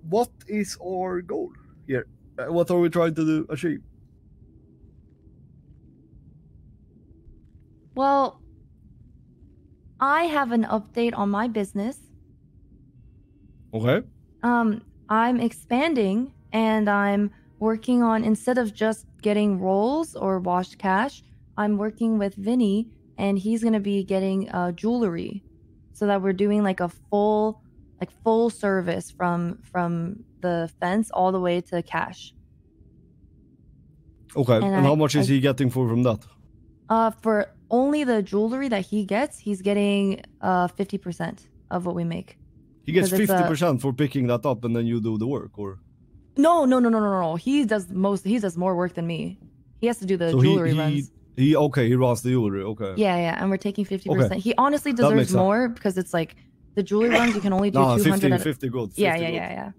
what is our goal here? What are we trying to achieve? Well, I have an update on my business. Okay. I'm expanding, and I'm working on, instead of just getting rolls or washed cash, I'm working with Vinny, and he's gonna be getting jewelry, so that we're doing like a full service from the fence all the way to cash. Okay. And how much is he getting from that? For only the jewelry that he gets, he's getting 50% of what we make. He gets 50% for picking that up, and then you do the work, or? No. He does more work than me. He has to do the jewelry runs. He runs the jewelry. Okay. Yeah, and we're taking 50%. Okay. He honestly deserves more because it's like the jewelry runs you can only do 200. 50 good. 50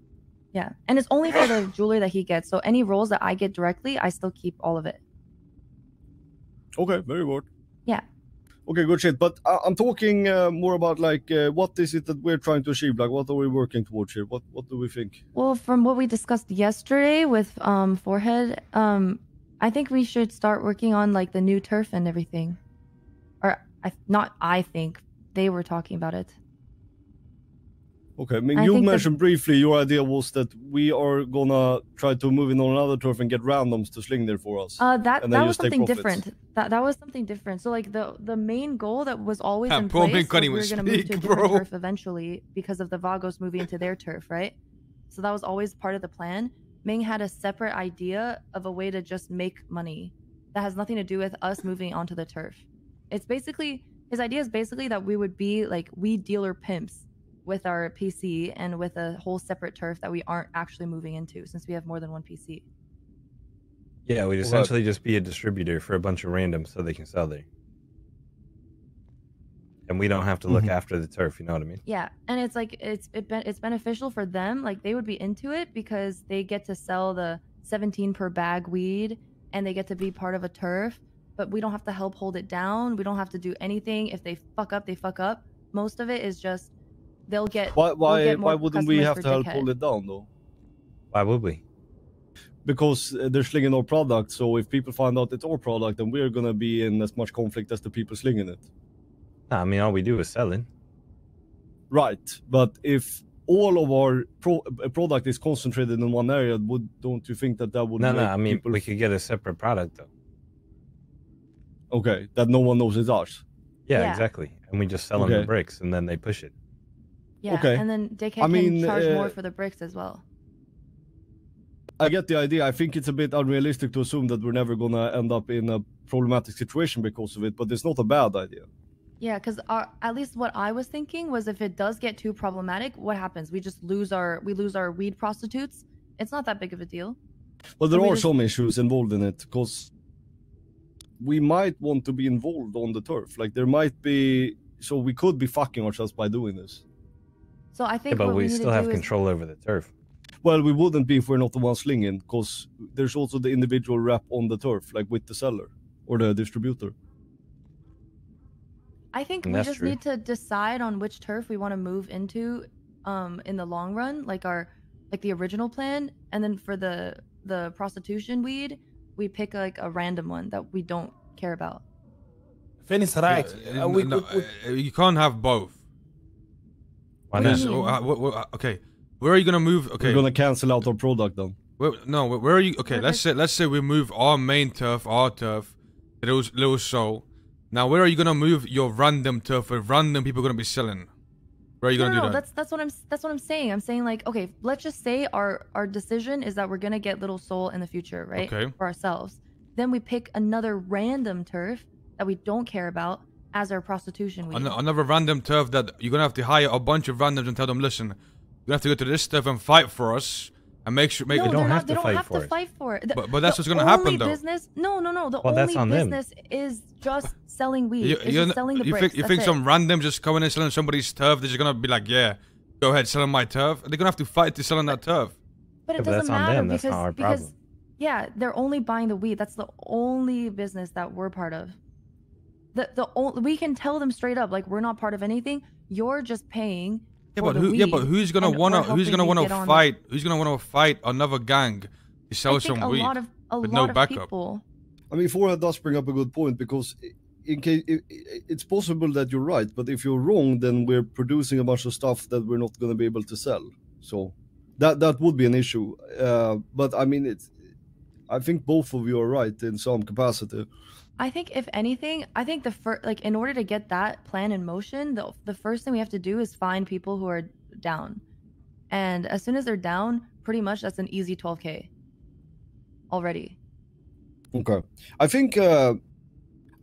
yeah. And it's only for the jewelry that he gets. So any rolls that I get directly, I still keep all of it. Okay, very good. Yeah. Okay, good shit. But I'm talking more about like what is it that we're trying to achieve? Like, what are we working towards here? What do we think? Well, from what we discussed yesterday with Forehead, I think we should start working on like the new turf and everything. Or I think they were talking about it. Okay, I mean, you mentioned briefly your idea was that we are gonna try to move in on another turf and get randoms to sling there for us. That was something different. That was something different. So like the main goal that was always in place was we were gonna move to a different turf eventually because of the Vagos moving into their turf, right? So that was always part of the plan. Ming had a separate idea of a way to just make money that has nothing to do with us moving onto the turf. It's basically, his idea is basically that we would be like weed dealer pimps with our PC and with a whole separate turf that we aren't actually moving into since we have more than one PC. Yeah, we'd essentially just be a distributor for a bunch of randoms so they can sell there. And we don't have to look after the turf, you know what I mean? Yeah, and it's like it's beneficial for them. Like they would be into it because they get to sell the 17 per bag weed and they get to be part of a turf, but we don't have to help hold it down. We don't have to do anything. If they fuck up, they fuck up. Most of it is just they'll get. Why wouldn't we have to help hold it down though? Why would we? Because they're slinging our product. So if people find out it's our product, then we're gonna be in as much conflict as the people slinging it. Nah, I mean, all we do is sell it. Right, but if all of our product is concentrated in one area, don't you think that would? No. I mean, we could get a separate product though. Okay, that no one knows it's ours. Yeah, exactly. And we just sell them the bricks, and then they push it. Yeah, okay. And then they can charge more for the bricks as well. I get the idea. I think it's a bit unrealistic to assume that we're never gonna end up in a problematic situation because of it, but it's not a bad idea. Yeah, because at least what I was thinking was if it does get too problematic, what happens? We just lose our weed prostitutes. It's not that big of a deal. Well, there are some issues involved in it because we might want to be involved on the turf. Like there might be, so we could be fucking ourselves by doing this. So I think, but we still have control over the turf. Well, we wouldn't be if we're not the ones slinging, because there's also the individual rep on the turf, like with the seller or the distributor. I think we just need to decide on which turf we want to move into in the long run, like the original plan, and then for the prostitution weed, we pick like a random one that we don't care about. Finn is right. You can't have both. Why not? Okay, where are you gonna move? Okay, we're gonna cancel out our product then. Where are you? Okay, let's say we move our main turf, little show. Now, where are you gonna move your random turf where random people are gonna be selling? Where are you gonna do that? That's what I'm saying. I'm saying like, okay, let's just say our decision is that we're gonna get Little Soul in the future, right? Okay. For ourselves. Then we pick another random turf that we don't care about as our prostitution weed. Another random turf that you're gonna have to hire a bunch of randoms and tell them, listen, you have to go to this turf and fight for us. And make sure, they don't have to fight for it. But that's what's gonna happen, though. No. The only business is just selling weed. It's just selling the bricks. You think some random just coming and selling somebody's turf? They're just gonna be like, yeah, go ahead, selling my turf. They're gonna have to fight to sell on that turf. But it doesn't matter because yeah, they're only buying the weed. That's the only business that we're part of. We can tell them straight up, like, we're not part of anything. You're just paying Yeah, but who's gonna wanna fight another gang to sell some weed with no backup? People. I mean, Forhead does bring up a good point, because in case it's possible that you're right, but if you're wrong, then we're producing a bunch of stuff that we're not going to be able to sell. So that would be an issue. But I mean, I think both of you are right in some capacity. I think if anything, I think in order to get that plan in motion, the first thing we have to do is find people who are down. And as soon as they're down, pretty much that's an easy 12K already. Okay. I think, I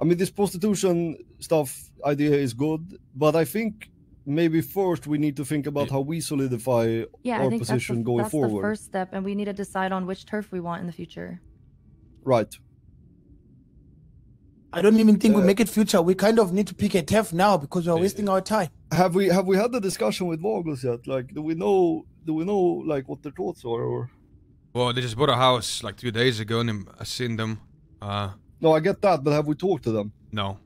mean, this prostitution stuff idea is good, but I think maybe first we need to think about how we solidify our position going forward. That's the first step, and we need to decide on which turf we want in the future. Right. I don't even think we make it future. We kind of need to pick a turf now because we're wasting our time. Have we had the discussion with Vagos yet? Like, do we know like what their thoughts are? Or? Well, they just bought a house like 2 days ago, and I've seen them. No, I get that, but have we talked to them? No.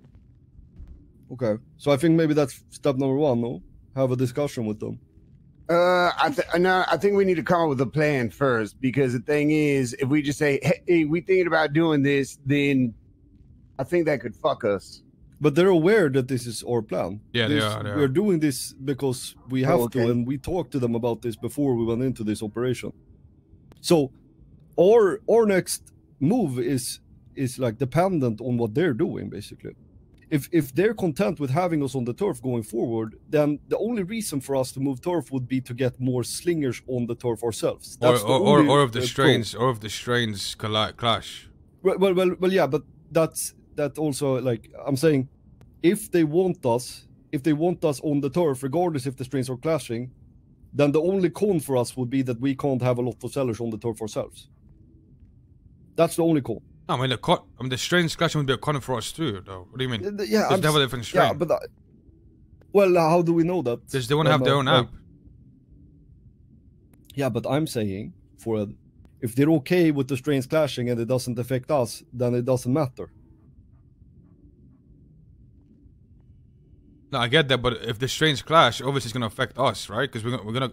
Okay, so I think maybe that's step number one. No, have a discussion with them. I think we need to come up with a plan first, because the thing is, if we just say, "Hey, we thinking about doing this," then I think that could fuck us. But they're aware that this is our plan. Yeah, they are. We're doing this because we have to, and we talked to them about this before we went into this operation. So, our next move is like dependent on what they're doing, basically. If they're content with having us on the turf going forward, then the only reason for us to move turf would be to get more slingers on the turf ourselves. That's or if the strains clash. Well, yeah, but that also, like I'm saying, if they want us on the turf, regardless if the strains are clashing, then the only con for us would be that we can't have a lot of sellers on the turf ourselves. That's the only con. I mean, the strains clashing would be a con for us too, though. What do you mean? Yeah, they have a different strain. Yeah, but well, how do we know that? Because they want to have their own app. Yeah, but I'm saying, if they're okay with the strains clashing and it doesn't affect us, then it doesn't matter. No, I get that, but if the strains clash, obviously it's gonna affect us, right? Because we're gonna.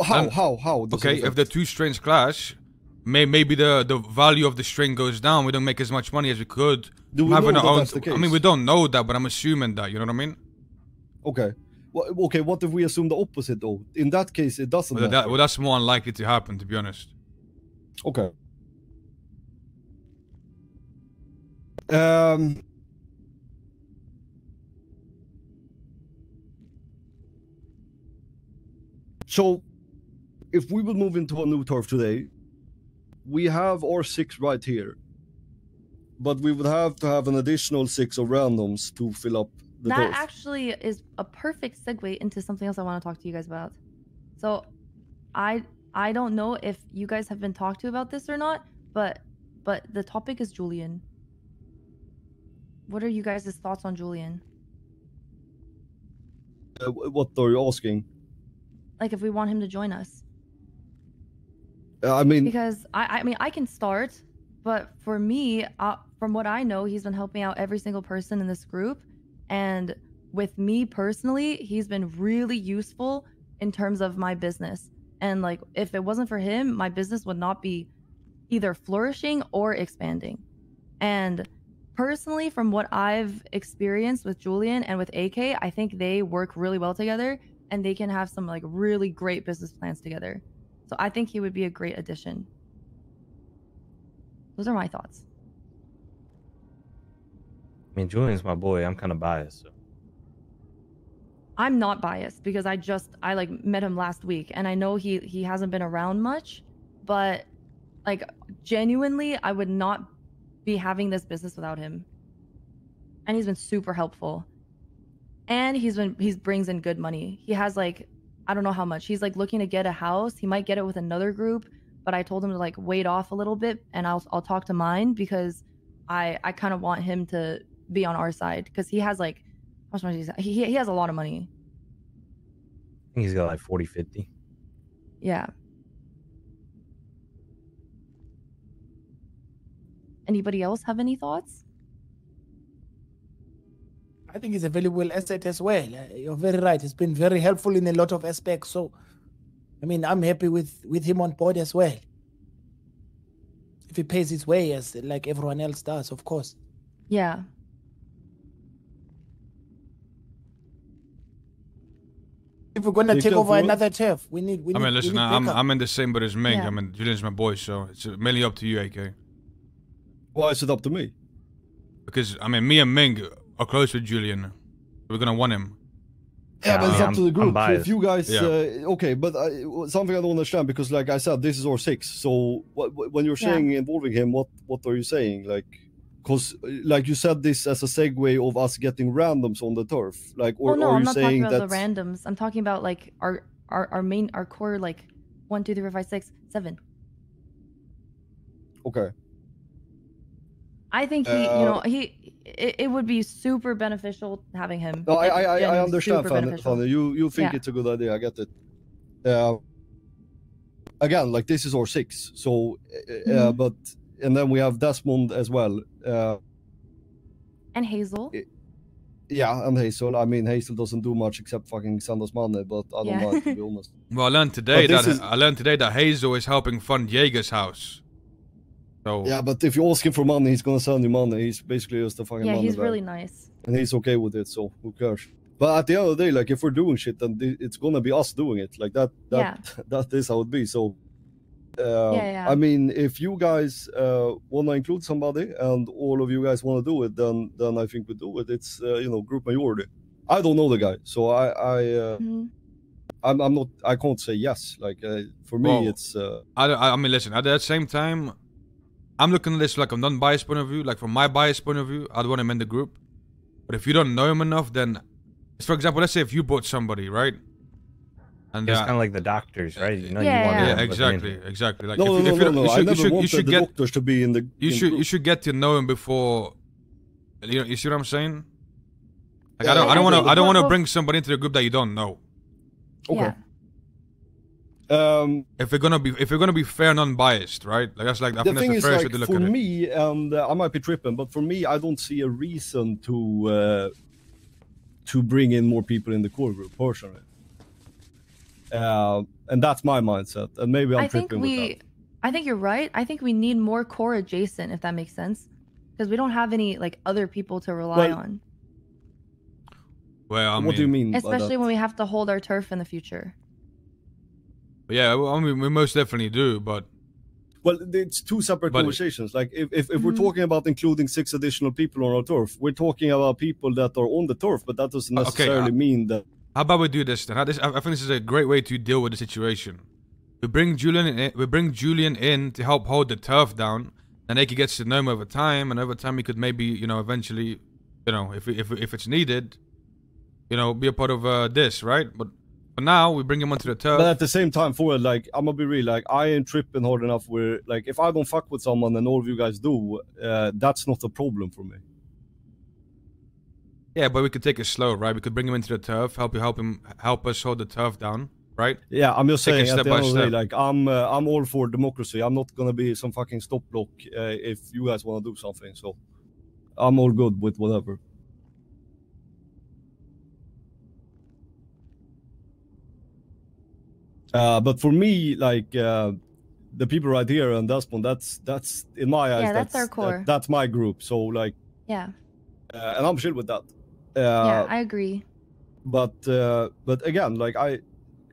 How? Okay, if the two strains clash, maybe the value of the strain goes down. We don't make as much money as we could. Do we know that that's the case? I mean, we don't know that, but I'm assuming that. You know what I mean? Okay. Well, okay. What if we assume the opposite, though? In that case, it doesn't matter. Well, that's more unlikely to happen, to be honest. Okay. So, if we will move into a new turf today, we have our 6 right here. But we would have to have an additional 6 of randoms to fill up the turf. That actually is a perfect segue into something else I want to talk to you guys about. So, I don't know if you guys have been talked to about this or not, but the topic is Julian. What are you guys' thoughts on Julian? What are you asking? Like, if we want him to join us. I mean, because I mean, I can start, but for me, from what I know, he's been helping out every single person in this group, and with me personally, he's been really useful in terms of my business. And like, if it wasn't for him, my business would not be either flourishing or expanding. And personally, from what I've experienced with Julian and with AK, I think they work really well together. And they can have some like really great business plans together. So I think he would be a great addition. Those are my thoughts. I mean, Julian's my boy. I'm kind of biased. So. I'm not biased because I like met him last week, and I know he hasn't been around much, but like genuinely, I would not be having this business without him. And he's been super helpful. And he brings in good money. He has like, I don't know how much. He's like looking to get a house. He might get it with another group, but I told him to like wait off a little bit, and I'll talk to mine because I kind of want him to be on our side because he has like, how much money he has a lot of money. I think he's got like 40, 50. Yeah. Anybody else have any thoughts? I think it's a valuable asset as well. You're very right. It's been very helpful in a lot of aspects. So, I mean, I'm happy with him on board as well. If he pays his way as like everyone else does, of course. Yeah. If we're gonna take over another turf, we need. I mean, listen, I'm in the same boat as Ming. I mean, Julian's my boy, so it's mainly up to you, AK. Why is it up to me? Because I mean, me and Ming are close with Julian. We're gonna want him. Yeah, but it's up to the group. If you guys, okay, but something I don't understand, because like I said, this is our 6. So when you're saying involving him, what are you saying? Like, because like you said this as a segue of us getting randoms on the turf, like, or no, are I'm you not saying talking about the randoms. I'm talking about like our core, like 1, 2, 3, 4, 5, 6, 7. Okay. I think it would be super beneficial having him. No, I understand, Fanny. You think it's a good idea. I get it. Again, like this is our 6. So, but and then we have Desmond as well. And Hazel. Yeah, and Hazel. I mean, Hazel doesn't do much except fucking send us money, but I don't mind, to be honest. Well, I learned today that Hazel is helping fund Jaeger's house. So yeah, but if you ask him for money, he's gonna send you money. He's basically just a fucking money he's bag. really nice. And he's okay with it, so who cares? But at the end of the day, like if we're doing shit, then it's gonna be us doing it. Like that is how it be. So I mean, if you guys wanna include somebody and all of you guys wanna do it, then I think we do it. It's group majority. I don't know the guy, so I'm not. I can't say yes. Like for me, it's. I mean, listen. At the same time, I'm looking at this like a non-biased point of view. Like from my biased point of view, I'd want him in the group. But if you don't know him enough, then, for example, let's say if you bought somebody, right? And it's kind of like the doctors, right? You know, exactly. Like no. I never wanted the doctors to be in the. You should get to know him before. You see what I'm saying? Like I don't want to bring somebody into the group that you don't know. Okay. Yeah. If we're gonna be fair and unbiased, right? Like that's like I think that's the fairest way to look at it. For me, and I might be tripping, but for me, I don't see a reason to bring in more people in the core group personally. And that's my mindset, and maybe I'm tripping with that. I think you're right. I think we need more core adjacent, if that makes sense, because we don't have any like other people to rely on. Well, what do you mean? Especially when we have to hold our turf in the future. Yeah, I mean, we most definitely do, but... Well, it's two separate conversations. Like, if we're talking about including 6 additional people on our turf, we're talking about people that are on the turf, but that doesn't necessarily mean that... How about we do this then? I think this is a great way to deal with the situation. We bring Julian in to help hold the turf down, and Ake gets to know him over time, and over time he could maybe, eventually, if it's needed, be a part of this, right? But for now, we bring him onto the turf. But at the same time, for like, I'm gonna be real, like, I ain't tripping hard enough where, like, if I don't fuck with someone and all of you guys do, that's not a problem for me. Yeah, but we could take it slow, right? We could bring him into the turf, help us hold the turf down, right? Yeah, I'm just saying, at the end of the day, like, I'm all for democracy. I'm not gonna be some fucking stop block if you guys wanna do something, so I'm all good with whatever. But for me, like the people right here and Desmond, that's in my eyes. Yeah, that's our core. That's my group. So like. Yeah. And I'm chill with that. Yeah, I agree. But again, like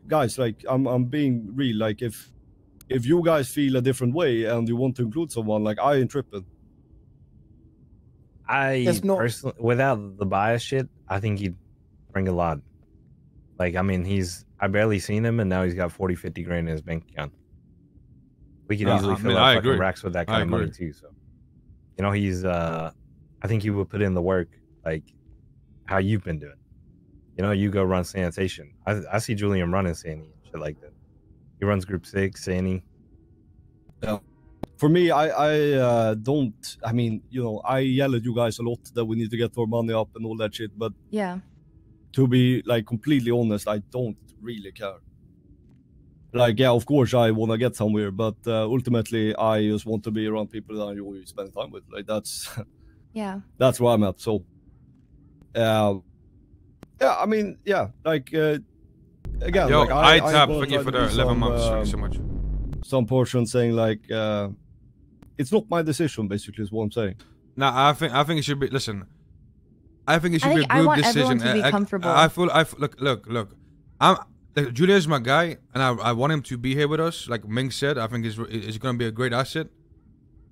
guys, like I'm being real. Like if you guys feel a different way and you want to include someone, like I ain't tripping. Personally, without the bias shit, I think he'd bring a lot. Like, I mean, I barely seen him, and now he's got 40, 50 grand in his bank account. We could easily fill up fucking racks with that kind of money too. So, he's I think he would put in the work, like how you've been doing. You go run sanitation. I see Julian running Sani and shit like that. He runs Group 6, Sani. Yeah. For me, I don't. I mean, I yell at you guys a lot that we need to get our money up and all that shit. But yeah. To be like completely honest, I don't really care. Like, yeah, of course I want to get somewhere, but ultimately I just want to be around people that I enjoy spending time with. Like that's yeah, that's where I'm at. So Yeah, I mean, yeah, like again, yo, like I tap. Thank you for the 11 months. Thank you so much. Some portion saying like, it's not my decision. Basically, is what I'm saying. Nah, I think it should be. Listen, I think it should be a group I want decision. everyone to be comfortable. I feel. Look. Julian's my guy, and I want him to be here with us. Like Ming said, I think he's gonna be a great asset.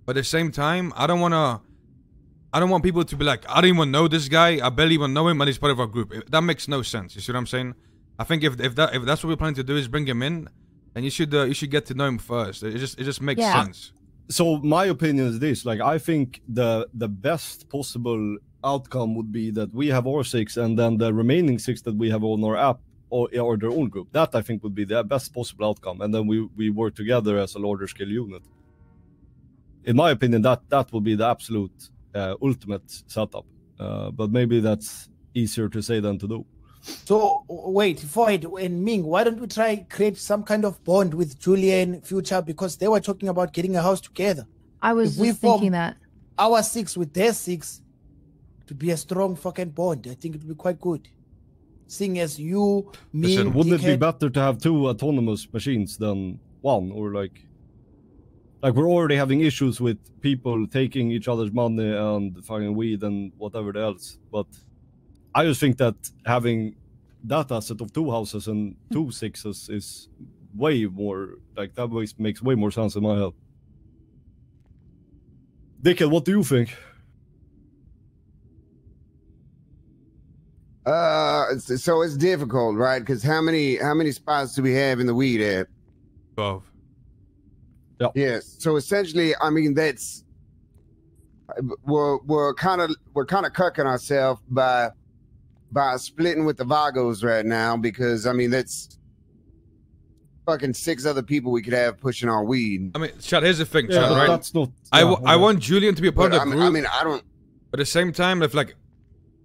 But at the same time, I don't want people to be like, I don't even know this guy. I barely even know him, and he's part of our group. That makes no sense. You see what I'm saying? I think if that's what we're planning to do is bring him in, then you should get to know him first. It just makes sense. So my opinion is this: like, I think the best possible outcome would be that we have our 6, and then the remaining 6 that we have on our app or their own group. That I think would be the best possible outcome, and then we work together as a larger scale unit. In my opinion, that would be the absolute ultimate setup. But maybe that's easier to say than to do. So wait, Void and Ming, why don't we try create some kind of bond with Julian Future, because they were talking about getting a house together. I was just thinking that our 6 with their 6 to be a strong fucking bond. I think it would be quite good. Seeing as you, Ming, wouldn't it be better to have 2 autonomous machines than 1, or like we're already having issues with people taking each other's money and fucking weed and whatever else. But I just think that having that asset of 2 houses and 2 6s is way more, like, that makes way more sense in my head. Dickhead, what do you think? So it's difficult, right? Because how many spots do we have in the weed app? 12. Yep. Yes. So essentially, I mean, that's we're kind of cucking ourselves by splitting with the Vagos right now, because I mean that's fucking 6 other people we could have pushing our weed. I mean, Chad, here's the thing, Chad, right? That's not. I want Julian to be a part of the group. I mean, I don't. But at the same time, if like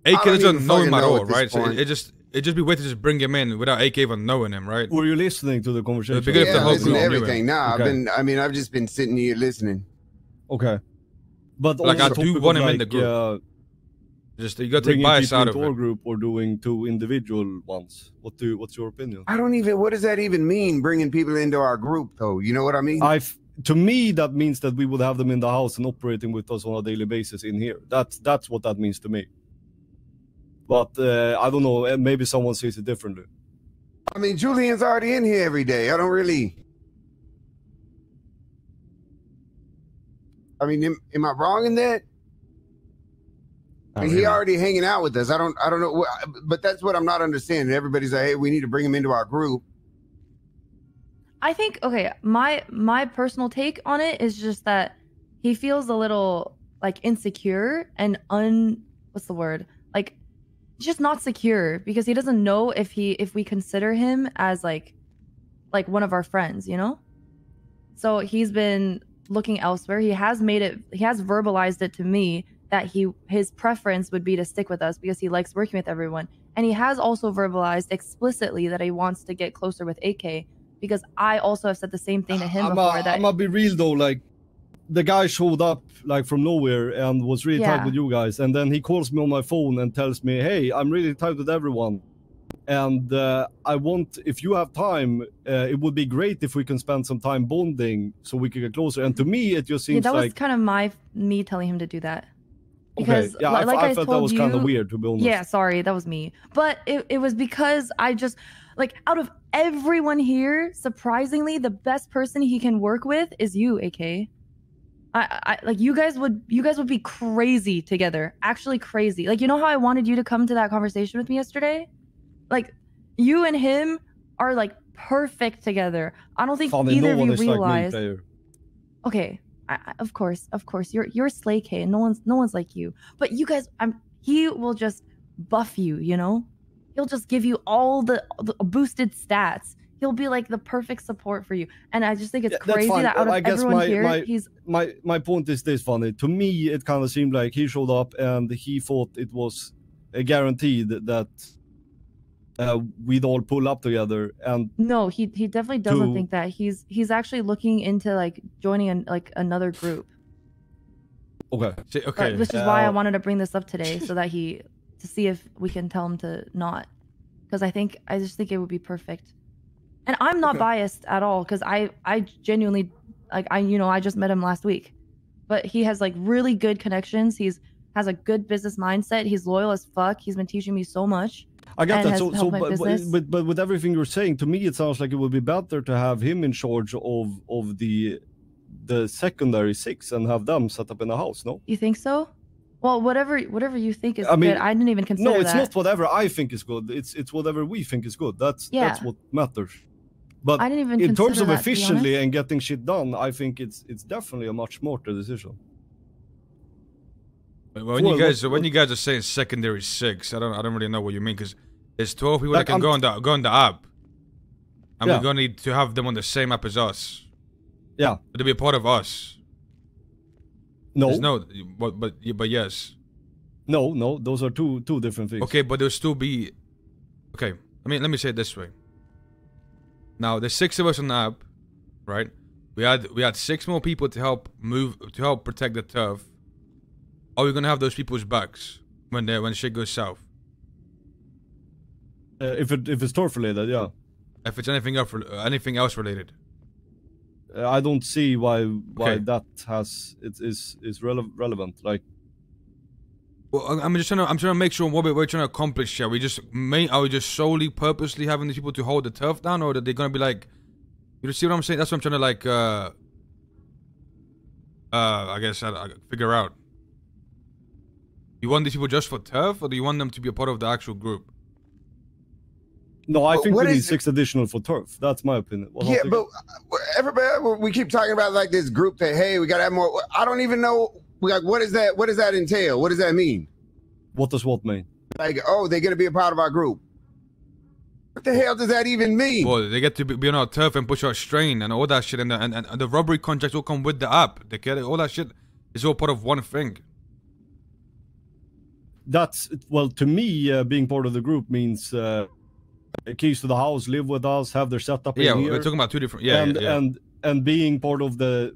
AK doesn't know him at all, right? So it just be way to just bring him in without AK even knowing him, right? Were you listening to the conversation? Yeah, the whole group everything. Nah, okay. I've just been sitting here listening. Okay, but like I do want him in the group. Just you got to take bias out of it. Group or doing 2 individual ones. What's your opinion? I don't even. What does that even mean? Bringing people into our group, though. You know what I mean? To me, that means that we would have them in the house and operating with us on a daily basis in here. That's what that means to me. But I don't know. Maybe someone sees it differently. I mean, Julian's already in here every day. I don't really. I mean, am I wrong in that? And he already hanging out with us. I don't know. But that's what I'm not understanding. Everybody's like, hey, we need to bring him into our group. I think, okay, my personal take on it is just that he feels a little like insecure and what's the word? Like just not secure, because he doesn't know if we consider him as like one of our friends, you know? So he's been looking elsewhere. He has verbalized it to me that his preference would be to stick with us because he likes working with everyone. And he has also verbalized explicitly that he wants to get closer with AK, because I also have said the same thing to him before. I'm gonna be real though, like the guy showed up like from nowhere and was really tight with you guys, and then he calls me on my phone and tells me, hey, I'm really tight with everyone, and I want, if you have time, it would be great if we can spend some time bonding so we can get closer. And to me it just seems that was like kind of me telling him to do that. Because, okay. Yeah, I felt that was kind of weird, to be honest. Yeah, sorry, that was me. But it was because I just, like, out of everyone here, surprisingly, the best person he can work with is you, AK. I like, you guys would be crazy together. Actually crazy. Like, you know how I wanted you to come to that conversation with me yesterday? Like, you and him are, like, perfect together. I don't think either of you realize. Like me, okay. Of course, you're Slay K, and no one's like you. But you guys, he will just buff you, you know. He'll just give you all the boosted stats. He'll be like the perfect support for you. And I just think it's crazy that out of everyone here, he's. My point is this, funny. To me, it kind of seemed like he showed up and he thought it was a guaranteed that we'd all pull up together. And no, he definitely doesn't think that. He's actually looking into like joining another group. Okay. Which is why I wanted to bring this up today, so that he to see if we can tell him to not, because I just think it would be perfect. And I'm not biased at all, because I genuinely, like, I just met him last week, but he has like really good connections. Has a good business mindset. He's loyal as fuck. He's been teaching me so much. I got that. But with everything you're saying, to me, it sounds like it would be better to have him in charge of the secondary 6 and have them set up in a house. No, you think so? Well, whatever you think is good. I didn't even consider that. No, it's not whatever I think is good. It's whatever we think is good. That's what matters. But I didn't even in terms of efficiently and getting shit done, I think it's definitely a much smarter decision. When you guys are saying secondary 6, I don't really know what you mean, because there's 12 people that can go on the app, and we're gonna need to have them on the same app as us. Yeah, to be a part of us. No, but yes. No, those are two different things. Okay, but there'll still be. Okay, let me say it this way. Now there's 6 of us on the app, right? We had 6 more people to help protect the turf. Are we gonna have those people's backs when shit goes south? If it's turf related, yeah. If it's anything else related, I don't see why that is relevant. Like, well, I'm trying to make sure what we're trying to accomplish here. Are we just solely purposely having these people to hold the turf down, or are they gonna be like, you see what I'm saying? That's what I'm trying to like I guess figure out. You want these people just for turf, or do you want them to be a part of the actual group? No, I think we need 6 additional for turf. That's my opinion. Yeah, but everybody, we keep talking about like this group that, hey, we gotta have more. I don't even know. Like, what is that? What does that entail? What does that mean? What does what mean? Like, oh, they're gonna be a part of our group. What the hell does that even mean? Well, they get to be on our turf and push our strain and all that shit, and the robbery contracts all come with the app. They get it. All that shit is all part of one thing. That's, well, to me, being part of the group means keys to the house, live with us, have their setup in here. Yeah, we're talking about 2 different. And being part of the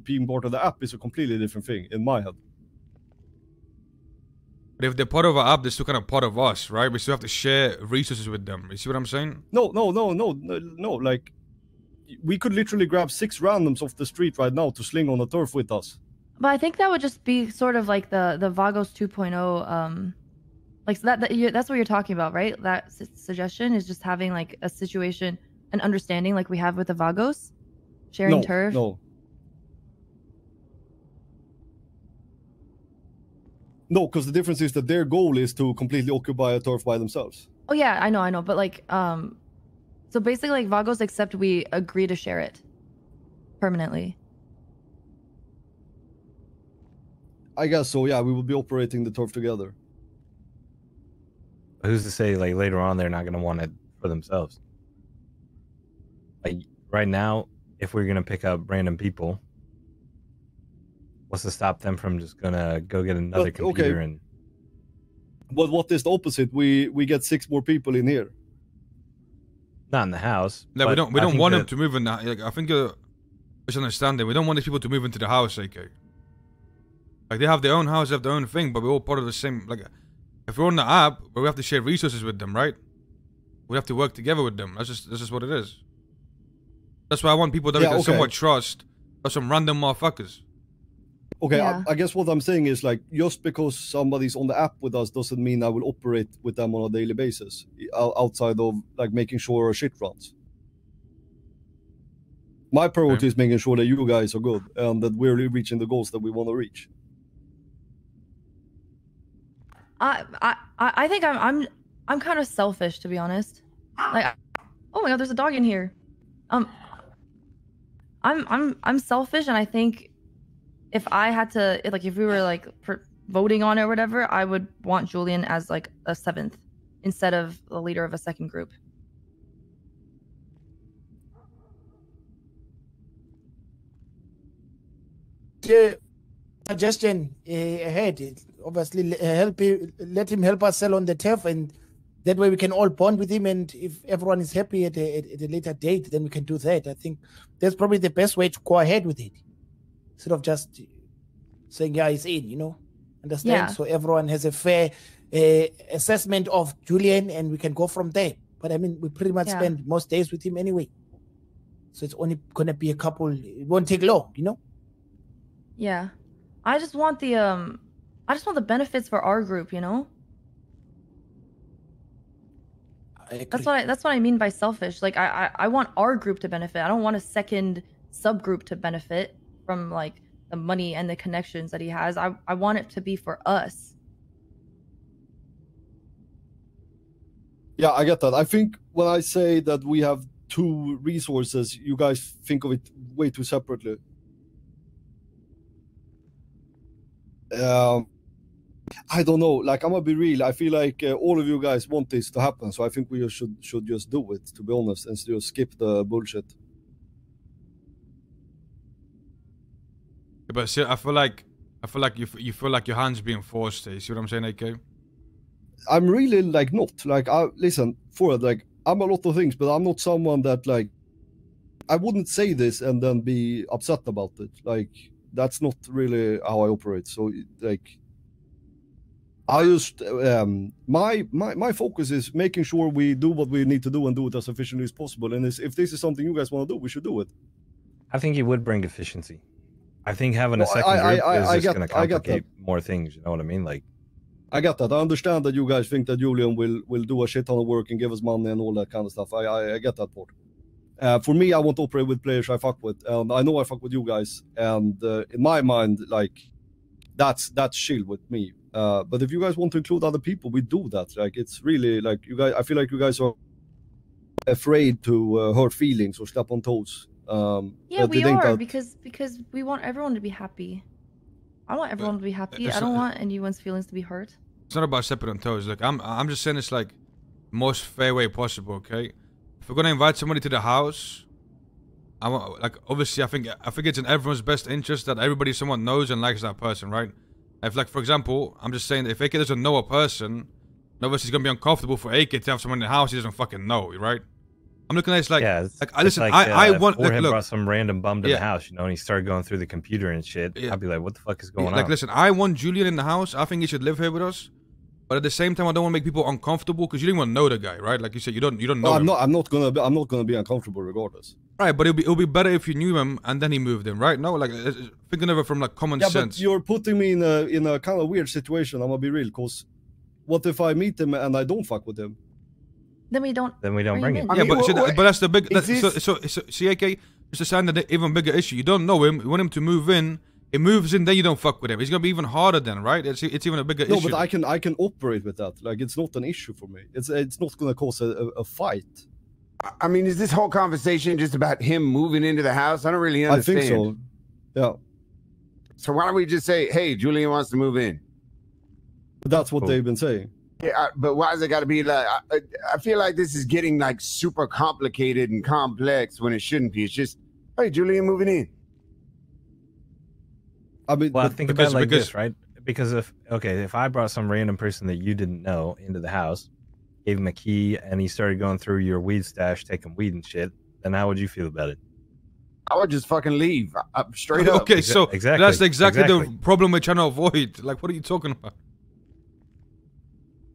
app is a completely different thing in my head. But if they're part of our app, they're still kind of part of us, right? We still have to share resources with them. You see what I'm saying? No. Like, we could literally grab 6 randoms off the street right now to sling on the turf with us. But I think that would just be sort of like the Vagos 2.0. Like, so that's what you're talking about, right? That suggestion is just having like a situation, an understanding like we have with the Vagos, sharing turf. No, because the difference is that their goal is to completely occupy a turf by themselves. Oh yeah, I know, but like, so basically like Vagos, except we agree to share it permanently. I guess so, yeah, we will be operating the turf together. Who's to say, like, later on they're not going to want it for themselves? Like, right now, if we're going to pick up random people, what's to stop them from just going to go get another computer? Okay. But what is the opposite? We get 6 more people in here. Not in the house. No, we don't want them to move in. Like, I think misunderstanding. We don't want these people to move into the house, AK. Like, they have their own house, they have their own thing, but we're all part of the same, like, if we're on the app, we have to share resources with them, right? We have to work together with them. That's just what it is. That's why I want people that we can somewhat trust, or some random motherfuckers. Okay, yeah. I guess what I'm saying is, like, just because somebody's on the app with us doesn't mean I will operate with them on a daily basis, outside of, like, making sure our shit runs. My priority is making sure that you guys are good, and that we're reaching the goals that we want to reach. I think I'm kind of selfish, to be honest. Like, oh my god, there's a dog in here. I'm selfish, and I think if I had to, like, if we were like voting on it or whatever, I would want Julian as like a 7th instead of the leader of a 2nd group. Suggestion ahead. Obviously, let him help us sell on the turf, and that way we can all bond with him. And if everyone is happy at a later date, then we can do that. I think that's probably the best way to go ahead with it, instead of just saying, yeah, he's in, you know. Understand? Yeah. So everyone has a fair assessment of Julian, and we can go from there. But I mean, we pretty much spend most days with him anyway, so it's only gonna be a couple. It won't take long, you know. Yeah, I just want the benefits for our group, you know. That's what I mean by selfish. Like I want our group to benefit. I don't want a second subgroup to benefit from like the money and the connections that he has. I want it to be for us. Yeah, I get that. I think when I say that we have two resources, you guys think of it way too separately. I don't know. Like, I'm gonna be real. I feel like all of you guys want this to happen, so I think we should just do it. To be honest, and just skip the bullshit. But see, I feel like you feel like your hand's being forced. You see what I'm saying, AK? I'm really like not like listen for it. Like, I'm a lot of things, but I'm not someone that like I wouldn't say this and then be upset about it. Like, that's not really how I operate. So like, I just my focus is making sure we do what we need to do and do it as efficiently as possible. And if this is something you guys want to do, we should do it. I think it would bring efficiency. I think having a second group is just going to complicate more things. You know what I mean? Like, I get that. I understand that you guys think that Julian will do a shit ton of work and give us money and all that kind of stuff. I get that part. For me, I want to operate with players I fuck with, and I know I fuck with you guys. And in my mind, like, that's chill with me. But if you guys want to include other people, we do that. Like, it's really like you guys. I feel like you guys are afraid to hurt feelings or step on toes. Yeah, we are because we want everyone to be happy. I want everyone to be happy. I don't want anyone's feelings to be hurt. It's not about stepping on toes. Look, I'm just saying it's like most fair way possible. Okay, if we're gonna invite somebody to the house, I want, like, obviously I think it's in everyone's best interest that everybody someone knows and likes that person, right? If, like, for example, I'm just saying that if AK doesn't know a person, obviously it's gonna be uncomfortable for AK to have someone in the house he doesn't fucking know, right? I'm looking at it like, listen, like, I want. Look, brought some random bum to the house, you know, and he started going through the computer and shit. I'd be like, what the fuck is going on? Like, listen, I want Julian in the house. I think he should live here with us. But at the same time, I don't want to make people uncomfortable because you didn't want to know the guy, right? Like you said, you don't know him. I'm not gonna be uncomfortable regardless. Right, but it'll be better if you knew him and then he moved in, right? No, like, thinking of it from like common sense. But you're putting me in a kind of weird situation. I'm gonna be real, because what if I meet him and I don't fuck with him? Then we don't bring him. Yeah, but that's the big. So CAK, just a sign that the even bigger issue. You don't know him. You want him to move in. He moves in, then you don't fuck with him. It's gonna be even harder then, right? It's even a bigger issue. No, but I can operate with that. Like, it's not an issue for me. It's not gonna cause a fight. I mean, is this whole conversation just about him moving into the house? I don't really understand. I think so. Yeah. So why don't we just say, hey, Julian wants to move in? But that's what they've been saying. Yeah, but why has it got to be like? I feel like this is getting like super complicated and complex when it shouldn't be. It's just, hey, Julian moving in. I mean, well, think about it like this, right? Because if I brought some random person that you didn't know into the house, gave him a key, and he started going through your weed stash, taking weed and shit, then how would you feel about it? I would just fucking leave, straight up. Okay, so that's exactly the problem we're trying to avoid. Like, what are you talking about?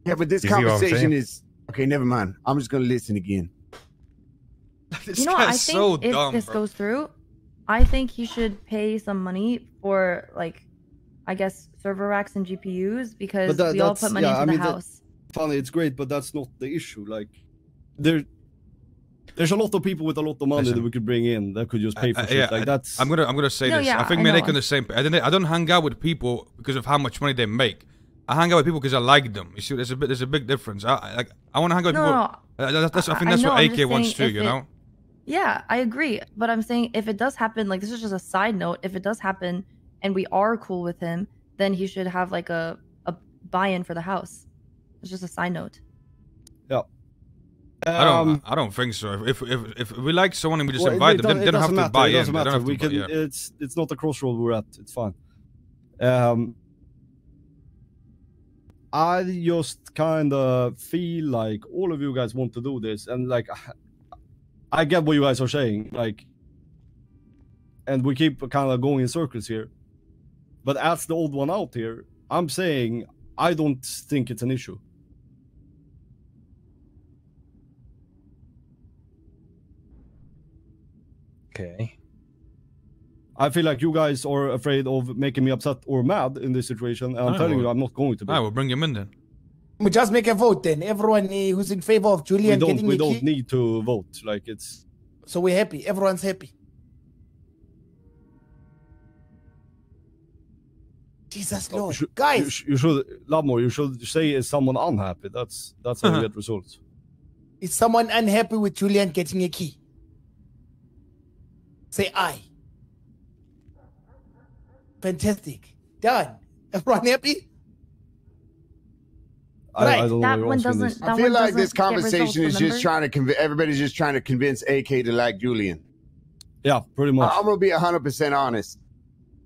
Yeah, but this conversation is okay. Never mind. I'm just gonna listen again. You know, I think if this goes through, I think he should pay some money for, like, I guess, server racks and GPUs, because we all put money into the house. Funny, it's great, but that's not the issue. Like, there's a lot of people with a lot of money that we could bring in that could just pay for shit. Like, that's. I'm gonna say this. I think we're on the same. I don't hang out with people because of how much money they make. I hang out with people because I like them. You see, there's a big difference. I want to hang out with people. I think that's what AK wants too. You know. Yeah, I agree. But I'm saying, if it does happen, like, this is just a side note. If it does happen and we are cool with him, then he should have like a buy-in for the house. It's just a side note. Yeah. I don't think so. If we like someone and we just invite them, they don't have to buy in. They don't have to buy, It's not the crossroad we're at. It's fine. I just kind of feel like all of you guys want to do this, and like, I get what you guys are saying, like, and we keep kind of going in circles here. But as the old one out here, I'm saying I don't think it's an issue. Okay. I feel like you guys are afraid of making me upset or mad in this situation, and I'm telling you, I'm not going to be. I will bring him in then. We just make a vote then. Everyone who's in favor of Julian getting the key. We don't need to vote. Like, it's... So we're happy. Everyone's happy. Jesus Lord. Guys. You should, Lamor, you should say, is someone unhappy? That's how you get results. Is someone unhappy with Julian getting a key? Say I. Fantastic. Done. Everyone happy? I don't that know one doesn't. I feel like this conversation is just trying to convince everybody's just trying to convince AK to like Julian. Yeah, pretty much. I'm gonna be 100% honest.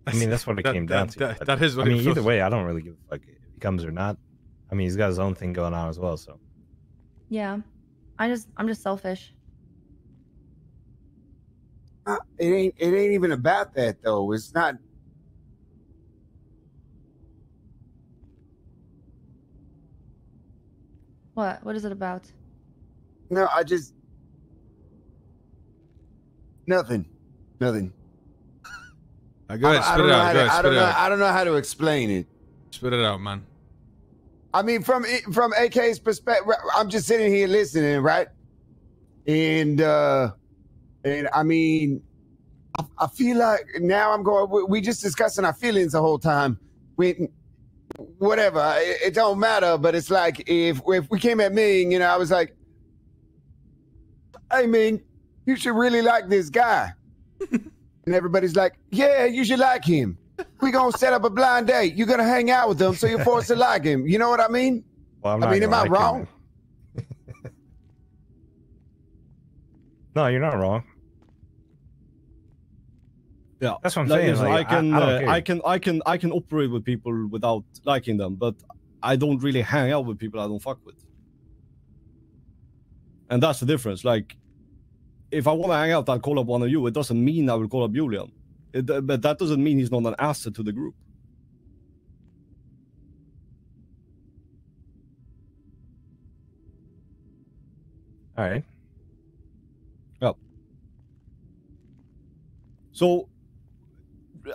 I mean, that's what it came down to. That is what I mean, either way, I don't really give a fuck if he comes or not. I mean, he's got his own thing going on as well, so. Yeah, I'm just selfish. It ain't even about that though. It's not. What? What is it about? No, nothing. Go ahead, spit it out. I don't know how to explain it. Spit it out, man. I mean, from AK's perspective, I'm just sitting here listening, right? And I mean, I feel like now I'm going. We just discussing our feelings the whole time. Whatever, it don't matter. But it's like if we came at Ming, I was like, "Hey, Ming, you should really like this guy," and everybody's like, "Yeah, you should like him. We're gonna set up a blind date. You're gonna hang out with him, so you're forced to like him. You know what I mean?" Well, am I wrong? No, you're not wrong. Yeah, that's what I'm saying. Like, I can operate with people without liking them, but I don't really hang out with people I don't fuck with. And that's the difference. Like, if I want to hang out, I'll call up one of you. It doesn't mean I will call up Julian. But that doesn't mean he's not an asset to the group. All right. Yeah. So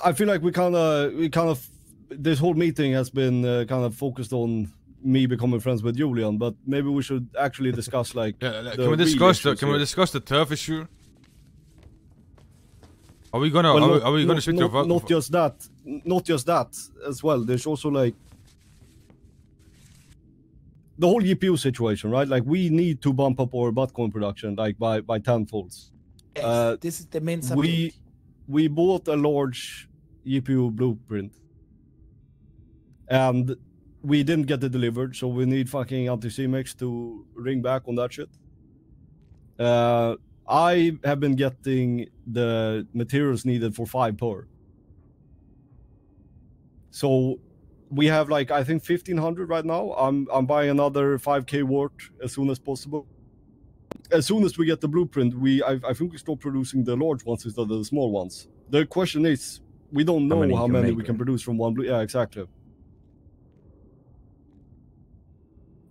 I feel like we kind of this whole meeting has been kind of focused on me becoming friends with Julian, but maybe we should actually discuss like can we discuss the turf issue? Are we gonna speak to not just that as well. There's also like the whole GPU situation, right? Like we need to bump up our Bitcoin production like by tenfolds. Yes, this is the main subject. We bought a large GPU blueprint and we didn't get it delivered, so we need fucking anti-CMX to ring back on that shit. I have been getting the materials needed for 5 per. So we have like, I think 1,500 right now. I'm buying another 5K worth as soon as possible. As soon as we get the blueprint, I think we start producing the large ones instead of the small ones. The question is, we don't know how many we can produce from one blue. Yeah, exactly.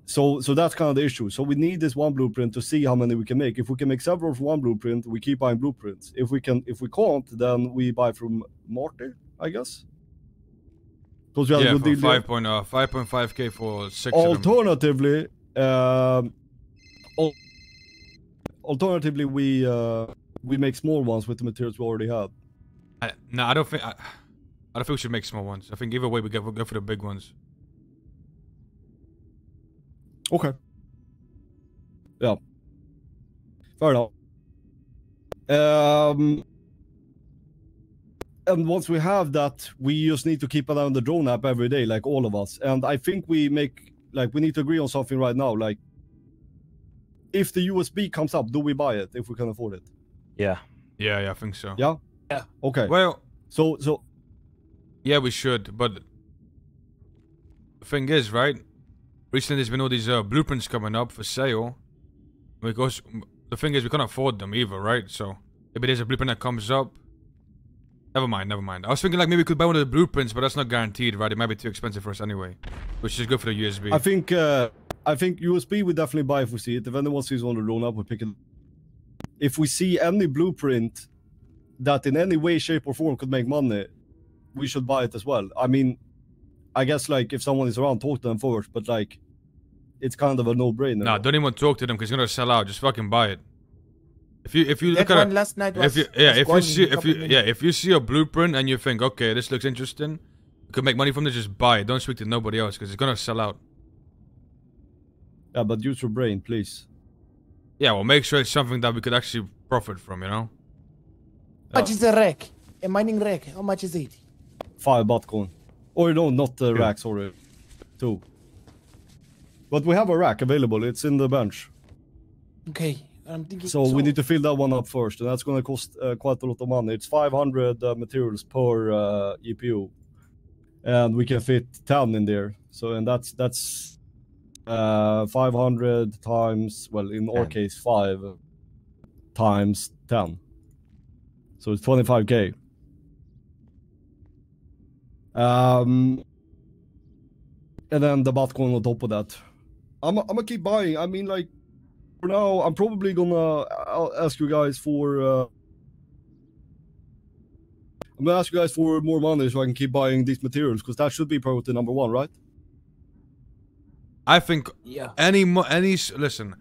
So that's kind of the issue. So we need this one blueprint to see how many we can make. If we can make several from one blueprint, we keep buying blueprints. If we can't, then we buy from Marty, I guess. Because we have a good deal. 5.5K for 6 Alternatively, alternatively, we make small ones with the materials we already have. No, I don't think we should make small ones. I think either way we'll go for the big ones. Okay. Yeah. Fair enough. And once we have that, we just need to keep an eye on the drone app every day, like all of us. And I think we need to agree on something right now. Like, if the USB comes up, do we buy it if we can afford it? Yeah. Yeah, I think so. Yeah? Yeah. Okay. Well, so yeah, we should, but the thing is, right? Recently there's been all these blueprints coming up for sale. Because the thing is we can't afford them either, right? So maybe there's a blueprint that comes up Never mind. I was thinking like maybe we could buy one of the blueprints, but that's not guaranteed, right? It might be too expensive for us anyway. We should just go for the USB. I think USB we definitely buy if we see it. If anyone sees one drawn up, we pick it. If we see any blueprint that in any way, shape, or form could make money, we should buy it as well. I mean, I guess like if someone is around, talk to them first, but like it's kind of a no-brainer. Nah, don't even talk to them because you're gonna sell out. Just fucking buy it. If you look at it, last night was, if you see a blueprint and you think, okay, this looks interesting, you could make money from this, just buy it. Don't speak to nobody else because it's gonna sell out. Yeah, but use your brain, please. Yeah, well, make sure it's something that we could actually profit from, you know? How much is a rack? A mining rack? How much is it? 5 Bitcoin. Or no, not the rack, sorry. 2. But we have a rack available. It's in the bench. Okay. I'm thinking, so we need to fill that one up first, and that's going to cost quite a lot of money. It's 500 materials per EPU, and we can fit 10 in there. So, and that's 500 times, well, in our case, 5 times 10. So it's 25k. And then the Bitcoin on top of that. I'm gonna keep buying. I mean, like, for now, I'm probably I'll ask you guys for I'm gonna ask you guys for more money so I can keep buying these materials, because that should be priority number 1, right? I think listen,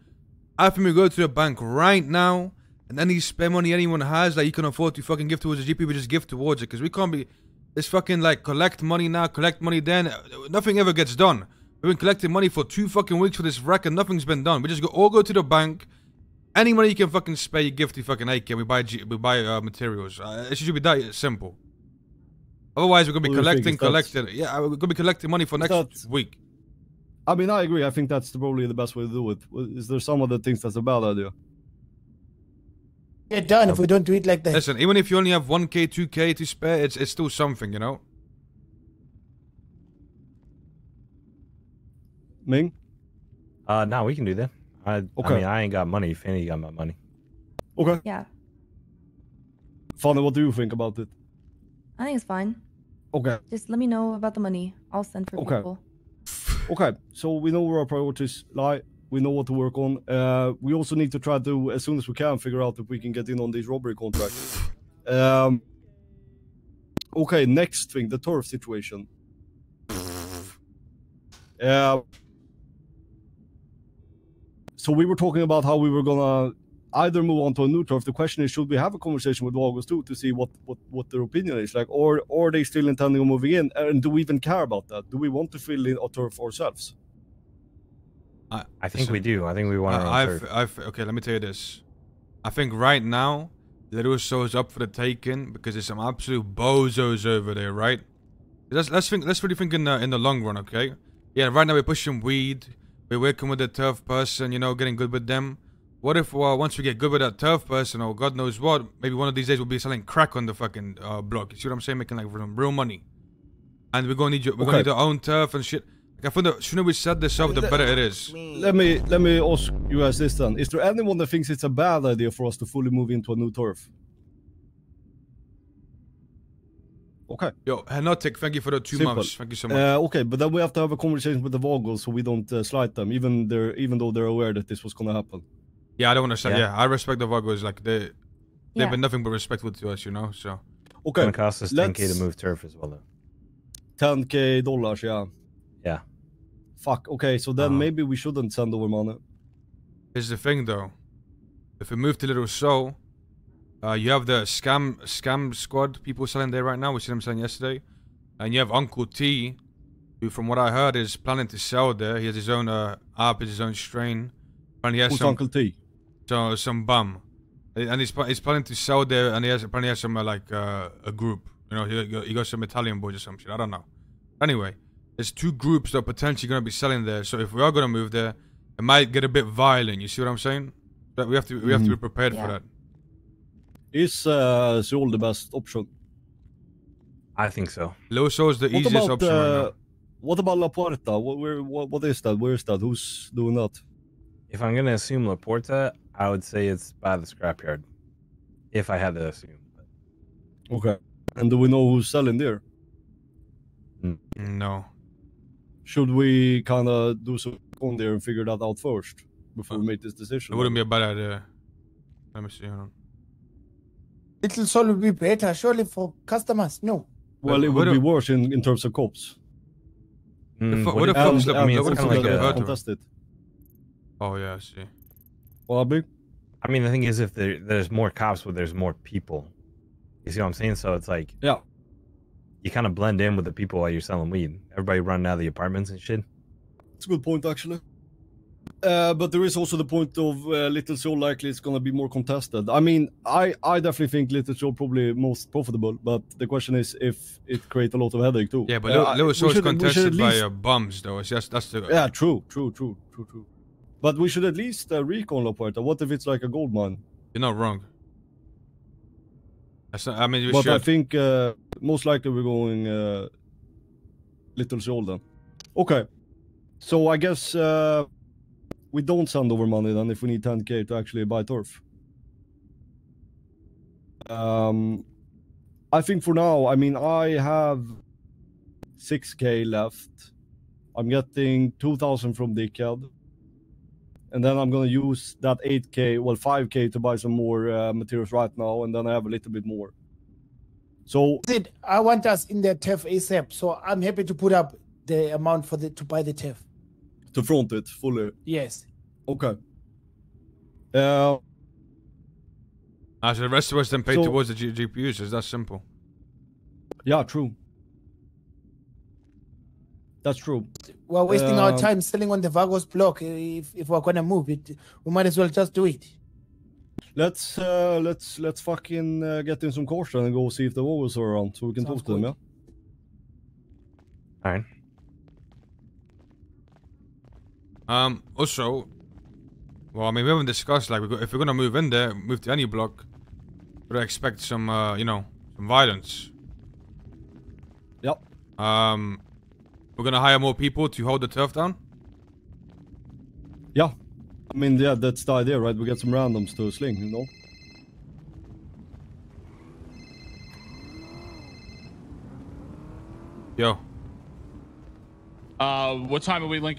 I think we go to the bank right now, and any spare money anyone has that you can afford to fucking give towards the GP, we just give towards it, because we can't be this fucking like collect money now, collect money then. Nothing ever gets done. We've been collecting money for 2 fucking weeks for this wreck and nothing's been done. We just all go to the bank. Any money you can fucking spare, you give to fucking AK. We buy materials. It should be that simple. Otherwise, we're gonna be collecting. Yeah, we're gonna be collecting money for next week. I mean, I agree. I think that's probably the best way to do it. Is there some other things that's a bad idea? Get done if we don't do it like that. Listen, even if you only have 1k, 2k to spare, it's still something, you know. Ming? No, we can do that. Okay. I mean, I ain't got money. Fanny got my money. Okay. Yeah. Fanny, what do you think about it? I think it's fine. Okay. Just let me know about the money. I'll send for people. Okay. So we know where our priorities lie. We know what to work on. We also need to try to, as soon as we can, figure out if we can get in on these robbery contracts. Okay, next thing, the turf situation. So we were talking about how we were gonna either move on to a new turf. The question is, should we have a conversation with August too to see what their opinion is like, or are they still intending on moving in? And do we even care about that? Do we want to fill in a turf ourselves? I think we do. I think we want our own turf. Okay, let me tell you this. I think right now, Little Show is up for the taking because there's some absolute bozos over there, right? Let's really think in the long run, okay? Yeah, right now we're pushing weed. We're working with the turf person, you know, getting good with them. What if once we get good with that turf person, or God knows what, maybe one of these days we'll be selling crack on the fucking block. You see what I'm saying? Making like real money. And we're gonna need our own turf and shit. Like, I think the sooner we set this up, the better it is. Let me ask you guys this then. Is there anyone that thinks it's a bad idea for us to fully move into a new turf? Okay. Yo, Henotic, thank you for the 2 months. Thank you so much. Okay, but then we have to have a conversation with the Vogels so we don't slight them, even though they're aware that this was gonna happen. Yeah, I don't understand. Yeah, I respect the Vogels. Like they've been nothing but respectful to us, you know. So okay, it's gonna cost us 10k to move turf as well, though. $10k, yeah. Yeah. Fuck. Okay, so then maybe we shouldn't send over money. Here's the thing, though. If we move to Little Show, you have the scam squad people selling there right now. We see them selling yesterday, and you have Uncle T, who, from what I heard, is planning to sell there. He has his own app, his own strain. And he has Uncle T? So some bum, and he's planning to sell there, and he apparently has some like a group. You know, he got some Italian boys or some shit. I don't know. Anyway, there's 2 groups that are potentially gonna be selling there. So if we are gonna move there, it might get a bit violent. You see what I'm saying? But we have to be prepared for that. Is Seoul the best option? I think so. Little Show is the easiest option right now. What about La Puerta? What is that? Where is that? Who's doing that? If I'm gonna assume La Puerta, I would say it's by the scrapyard. If I had to assume. Okay. And do we know who's selling there? No. Should we kind of do some on there and figure that out first before we make this decision? It wouldn't be a bad idea. Let me see. Hold on. Little Soul would be better, surely, for customers. No. Well, it would be worse in terms of cops. What the fuck is the... I mean, it's kind of like a... Contested. Oh, yeah, I see. Well, big? I mean, the thing is, if there's more cops, but there's more people. You see what I'm saying? So it's like... Yeah. You kind of blend in with the people while you're selling weed. Everybody running out of the apartments and shit. It's a good point, actually. But there is also the point of Little Soul likely it's going to be more contested. I mean, I definitely think Little Soul probably most profitable, but the question is if it creates a lot of headache too. Yeah, but Little Soul is contested by bums, though. It's just, that's the... Yeah, true. But we should at least recon La Puerta. What if it's like a gold mine? You're not wrong. I mean, but I think most likely we're going Little Soul then. Okay. So I guess we don't send over money then if we need 10k to actually buy turf. I think for now, I mean, I have 6k left. I'm getting 2,000 from Dickhead. And then I'm going to use that 8k, well 5k to buy some more materials right now. And then I have a little bit more. So I want us in the TEF ASAP. So I'm happy to put up the amount to buy the TEF. To front it fully? Yes. Okay. So the rest of us then pay towards the GPUs. Is that simple? Yeah, true. That's true. We're wasting our time selling on the Vagos block. If we're gonna move it, we might as well just do it. Let's fucking get in some cars and go see if the Vagos are around, so we can talk to them. Yeah. All right. Also, well, I mean, we haven't discussed like if we're gonna move in there, move to any block, we'd expect some, you know, some violence. Yep. We're gonna hire more people to hold the turf down? Yeah. I mean, yeah, that's the idea, right? We get some randoms to sling, you know? Yo. What time are we linking?